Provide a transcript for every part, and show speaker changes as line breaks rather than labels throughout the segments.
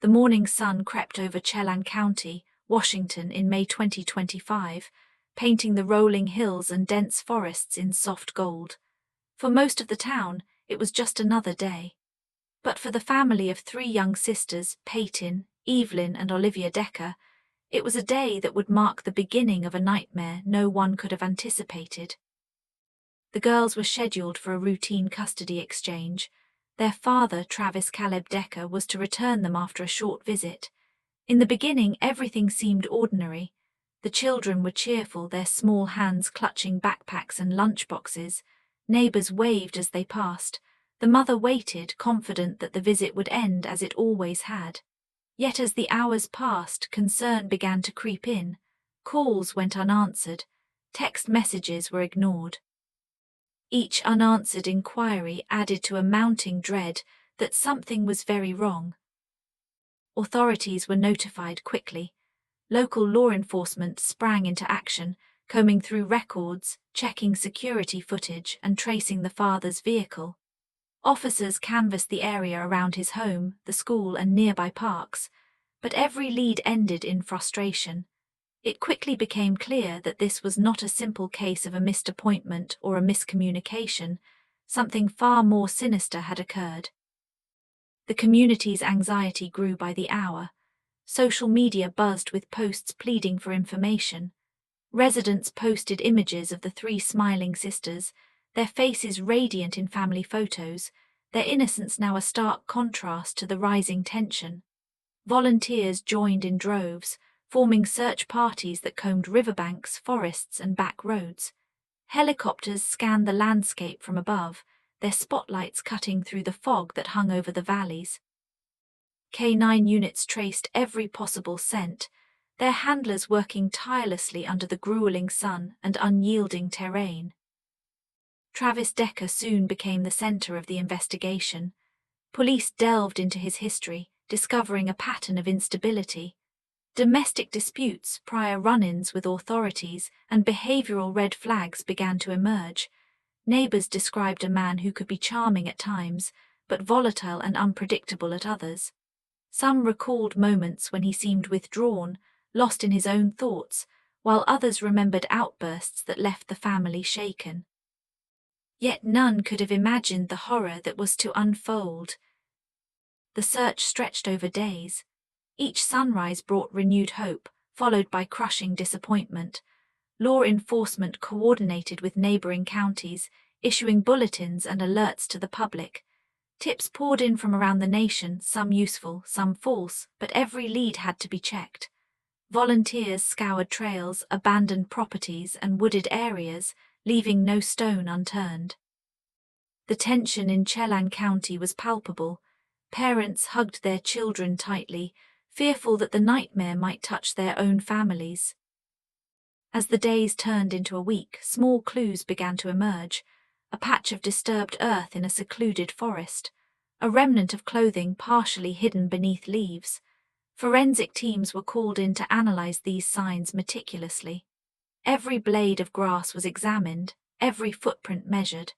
The morning sun crept over Chelan County, Washington in May 2025, painting the rolling hills and dense forests in soft gold. For most of the town, it was just another day. But for the family of three young sisters, Peyton, Evelyn and Olivia Decker, it was a day that would mark the beginning of a nightmare no one could have anticipated. The girls were scheduled for a routine custody exchange. Their father, Travis Caleb Decker, was to return them after a short visit. In the beginning, everything seemed ordinary. The children were cheerful, their small hands clutching backpacks and lunchboxes. Neighbors waved as they passed. The mother waited, confident that the visit would end as it always had. Yet as the hours passed, concern began to creep in. Calls went unanswered. Text messages were ignored. Each unanswered inquiry added to a mounting dread that something was very wrong. Authorities were notified quickly. Local law enforcement sprang into action, combing through records, checking security footage, and tracing the father's vehicle. Officers canvassed the area around his home, the school, and nearby parks, but every lead ended in frustration. It quickly became clear that this was not a simple case of a missed appointment or a miscommunication. Something far more sinister had occurred. The community's anxiety grew by the hour. Social media buzzed with posts pleading for information. Residents posted images of the three smiling sisters, their faces radiant in family photos, their innocence now a stark contrast to the rising tension. Volunteers joined in droves, forming search parties that combed riverbanks, forests, and back roads. Helicopters scanned the landscape from above, their spotlights cutting through the fog that hung over the valleys. K9 units traced every possible scent, their handlers working tirelessly under the grueling sun and unyielding terrain. Travis Decker soon became the center of the investigation. Police delved into his history, discovering a pattern of instability. Domestic disputes, prior run-ins with authorities, and behavioral red flags began to emerge. Neighbors described a man who could be charming at times, but volatile and unpredictable at others. Some recalled moments when he seemed withdrawn, lost in his own thoughts, while others remembered outbursts that left the family shaken. Yet none could have imagined the horror that was to unfold. The search stretched over days. Each sunrise brought renewed hope, followed by crushing disappointment. Law enforcement coordinated with neighboring counties, issuing bulletins and alerts to the public. Tips poured in from around the nation, some useful, some false, but every lead had to be checked. Volunteers scoured trails, abandoned properties, and wooded areas, leaving no stone unturned. The tension in Chelan County was palpable. Parents hugged their children tightly, fearful that the nightmare might touch their own families. As the days turned into a week, small clues began to emerge. A patch of disturbed earth in a secluded forest, a remnant of clothing partially hidden beneath leaves. Forensic teams were called in to analyze these signs meticulously. Every blade of grass was examined, every footprint measured.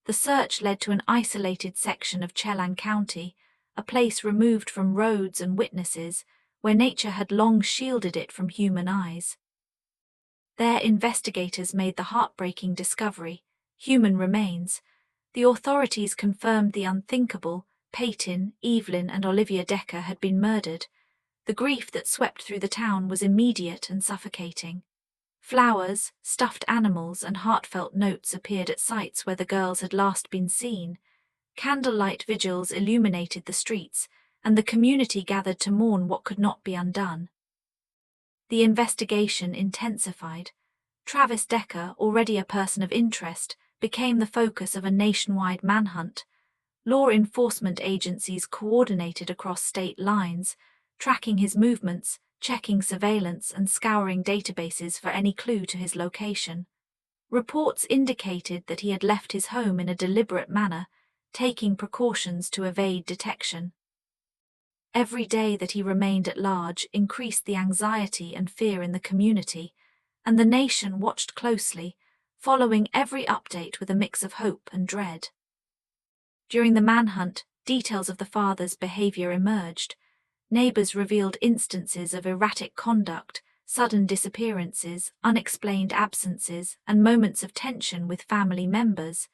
The search led to an isolated section of Chelan County, a place removed from roads and witnesses, where nature had long shielded it from human eyes. There, investigators made the heartbreaking discovery: human remains. The authorities confirmed the unthinkable: Peyton, Evelyn, and Olivia Decker had been murdered. The grief that swept through the town was immediate and suffocating. Flowers, stuffed animals, and heartfelt notes appeared at sites where the girls had last been seen. Candlelight vigils illuminated the streets, and the community gathered to mourn what could not be undone. The investigation intensified. Travis Decker, already a person of interest, became the focus of a nationwide manhunt. Law enforcement agencies coordinated across state lines, tracking his movements, checking surveillance, and scouring databases for any clue to his location. Reports indicated that he had left his home in a deliberate manner, taking precautions to evade detection. Every day that he remained at large increased the anxiety and fear in the community, and the nation watched closely, following every update with a mix of hope and dread. During the manhunt, details of the father's behavior emerged. neighbors revealed instances of erratic conduct, sudden disappearances, unexplained absences, and moments of tension with family members.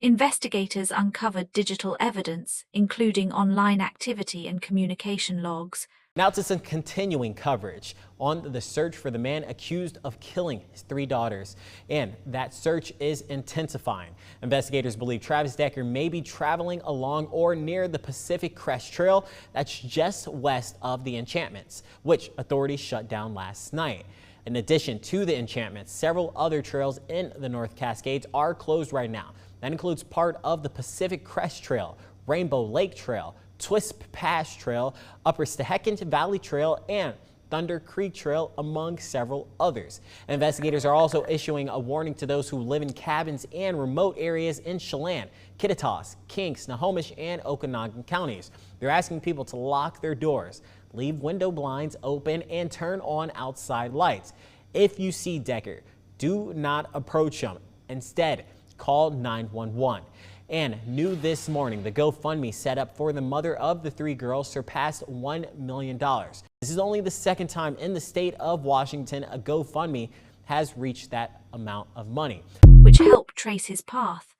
Investigators uncovered digital evidence, including online activity and communication logs.
Now to some continuing coverage on the search for the man accused of killing his 3 daughters. And that search is intensifying. Investigators believe Travis Decker may be traveling along or near the Pacific Crest Trail that's just west of the encampments, which authorities shut down last night. In addition to the encampments, several other trails in the North Cascades are closed right now. That includes part of the Pacific Crest Trail, Rainbow Lake Trail, Twist Pass Trail, Upper Stehekin Valley Trail, and Thunder Creek Trail, among several others. Investigators are also issuing a warning to those who live in cabins and remote areas in Chelan, Kittitas, King, Snohomish, and Okanagan counties. They're asking people to lock their doors, leave window blinds open, and turn on outside lights. If you see Decker, do not approach him. Instead, call 911. And new this morning, the GoFundMe set up for the mother of the 3 girls surpassed $1 million. This is only the second time in the state of Washington a GoFundMe has reached that amount of money,
which helped trace his path.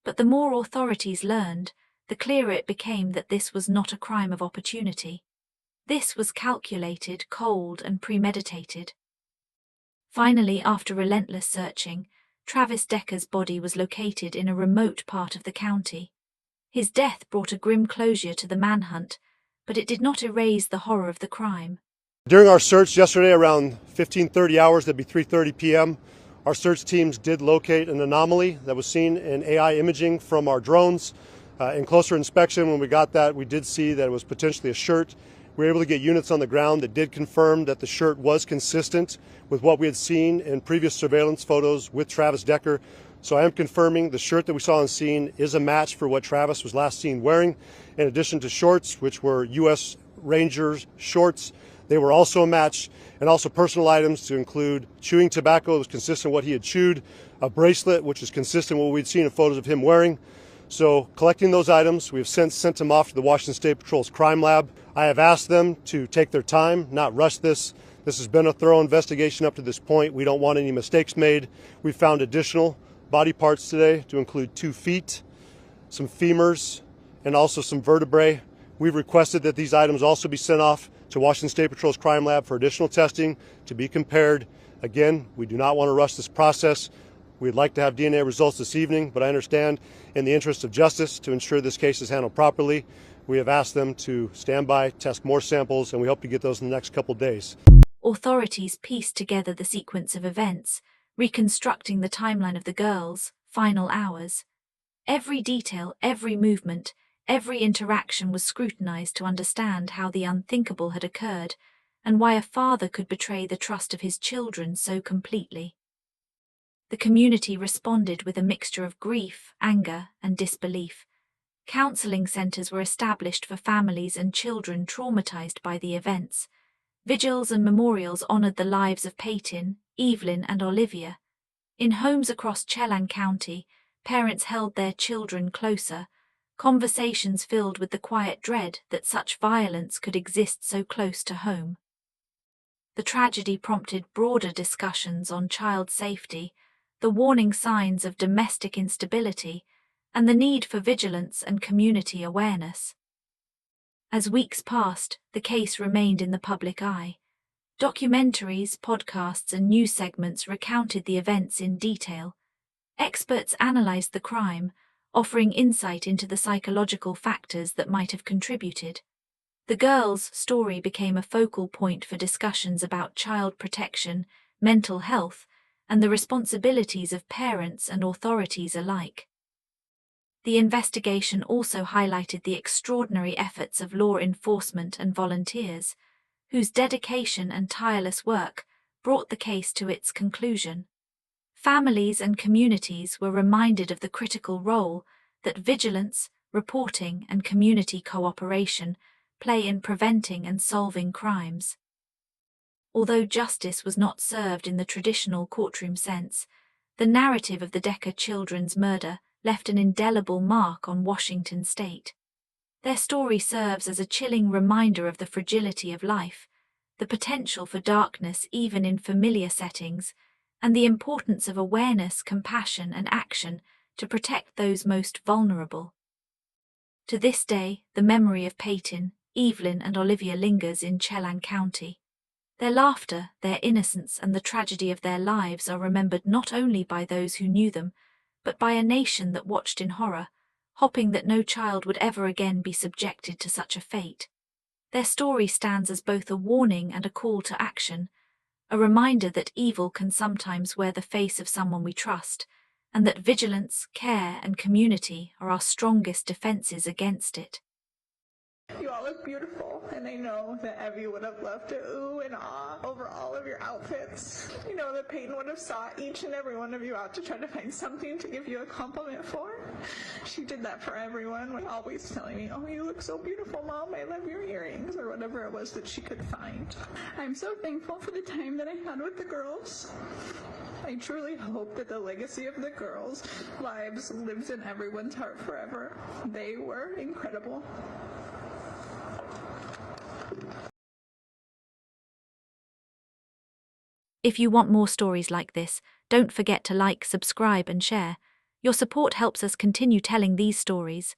But the more authorities learned, the clearer it became that this was not a crime of opportunity. This was calculated, cold, and premeditated. Finally, after relentless searching, Travis Decker's body was located in a remote part of the county. His death brought a grim closure to the manhunt, but it did not erase the horror of the crime.
During our search yesterday around 15:30 hours, that'd be 3:30 p.m., our search teams did locate an anomaly that was seen in AI imaging from our drones. In closer inspection, when we got that, we did see that it was potentially a shirt. We were able to get units on the ground that did confirm that the shirt was consistent with what we had seen in previous surveillance photos with Travis Decker. So I am confirming the shirt that we saw on scene is a match for what Travis was last seen wearing. In addition to shorts, which were U.S. Rangers shorts, they were also a match, and also personal items to include chewing tobacco that was consistent with what he had chewed, a bracelet which is consistent with what we'd seen in photos of him wearing. So collecting those items, we have since sent them off to the Washington State Patrol's crime lab. I have asked them to take their time, not rush this. This has been a thorough investigation up to this point. We don't want any mistakes made. We found additional body parts today to include 2 feet, some femurs, and also some vertebrae. We've requested that these items also be sent off to Washington State Patrol's crime lab for additional testing to be compared. Again, we do not want to rush this process. We'd like to have DNA results this evening, but I understand in the interest of justice, to ensure this case is handled properly, we have asked them to stand by, test more samples, and we hope to get those in the next couple of days.
Authorities pieced together the sequence of events, reconstructing the timeline of the girls' final hours. Every detail, every movement, every interaction was scrutinized to understand how the unthinkable had occurred and why a father could betray the trust of his children so completely. The community responded with a mixture of grief, anger, and disbelief. Counseling centers were established for families and children traumatized by the events. Vigils and memorials honored the lives of Peyton, Evelyn, and Olivia. In homes across Chelan County, parents held their children closer, conversations filled with the quiet dread that such violence could exist so close to home. The tragedy prompted broader discussions on child safety, the warning signs of domestic instability, and the need for vigilance and community awareness. As weeks passed, the case remained in the public eye. Documentaries, podcasts, and news segments recounted the events in detail. Experts analyzed the crime, offering insight into the psychological factors that might have contributed. The girls' story became a focal point for discussions about child protection, mental health, and the responsibilities of parents and authorities alike. The investigation also highlighted the extraordinary efforts of law enforcement and volunteers, whose dedication and tireless work brought the case to its conclusion. Families and communities were reminded of the critical role that vigilance, reporting, and community cooperation play in preventing and solving crimes. Although justice was not served in the traditional courtroom sense, the narrative of the Decker children's murder left an indelible mark on Washington state. Their story serves as a chilling reminder of the fragility of life, the potential for darkness even in familiar settings, and the importance of awareness, compassion, and action to protect those most vulnerable. To this day, the memory of Peyton, Evelyn, and Olivia lingers in Chelan County. Their laughter, their innocence, and the tragedy of their lives are remembered not only by those who knew them, but by a nation that watched in horror, hoping that no child would ever again be subjected to such a fate. Their story stands as both a warning and a call to action, a reminder that evil can sometimes wear the face of someone we trust, and that vigilance, care, and community are our strongest defenses against it.
You all look beautiful, and I know that Evie would have loved to ooh and ah over all of your outfits. You know that Peyton would have sought each and every one of you out to try to find something to give you a compliment for. She did that for everyone, always telling me, oh, you look so beautiful, Mom, I love your earrings, or whatever it was that she could find. I'm so thankful for the time that I had with the girls. I truly hope that the legacy of the girls' lives lives in everyone's heart forever. They were incredible.
If you want more stories like this, don't forget to like, subscribe, and share. Your support helps us continue telling these stories.